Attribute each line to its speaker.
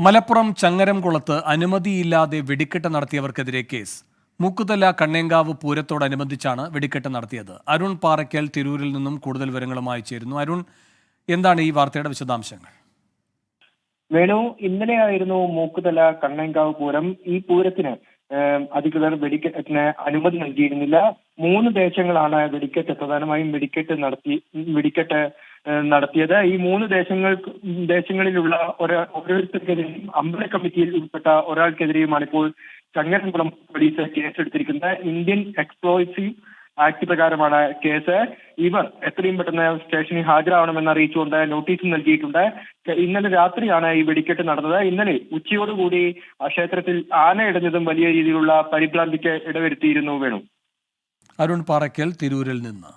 Speaker 1: മലപ്പുറം ചങ്ങരംകുളത്ത് അനുമതിയില്ലാതെ വെടിക്കെട്ട് നടത്തിയവർക്കെതിരെ കേസ്. മൂക്കുതല കണ്ണേങ്കാവ് പൂരത്തോടനുബന്ധിച്ചാണ് വെടിക്കെട്ട് നടത്തിയത്. അരുൺ പാറയ്ക്കൽ തിരൂരിൽ നിന്നും കൂടുതൽ വിവരങ്ങളുമായി ചേരുന്നു. അരുൺ, എന്താണ് ഈ വാർത്തയുടെ വിശദാംശങ്ങൾ?
Speaker 2: വേണു, ഇന്നലെയായിരുന്നു മൂക്കുതല കണ്ണേങ്കാവ് പൂരം. ഈ പൂരത്തിന് അധികൃതർ വെടിക്കെട്ടിന് അനുമതി നൽകിയിരുന്നില്ല. 3 ദേശങ്ങളാണ് പ്രധാനമായും വെടിക്കെട്ട് നടത്തിയത്. ഈ 3 ദേശങ്ങളിലുള്ള ഓരോരുത്തർക്കെതിരെയും അമ്പല കമ്മിറ്റിയിൽ ഉൾപ്പെട്ട ഒരാൾക്കെതിരെയുമാണ് ഇപ്പോൾ ചങ്ങരംകുളം പോലീസ് കേസെടുത്തിരിക്കുന്നത്. ഇന്ത്യൻ എക്സ്പ്ലോസീവ് ആക്ട് പ്രകാരമാണ് കേസ്. ഇവർ എത്രയും പെട്ടെന്ന് സ്റ്റേഷനിൽ ഹാജരാവണമെന്ന് അറിയിച്ചുകൊണ്ട് നോട്ടീസ് നൽകിയിട്ടുണ്ട്. ഇന്നലെ രാത്രിയാണ് ഈ വെടിക്കെട്ട് നടന്നത്. ഇന്നലെ ഉച്ചയോടുകൂടി ക്ഷേത്രത്തിൽ ആന ഇടഞ്ഞതും വലിയ രീതിയിലുള്ള പരിഭ്രാന്തിക്ക് ഇടവരുത്തിയിരുന്നു. വേണു.
Speaker 1: അരുൺ പാറയ്ക്കൽ തിരൂരിൽ നിന്ന്.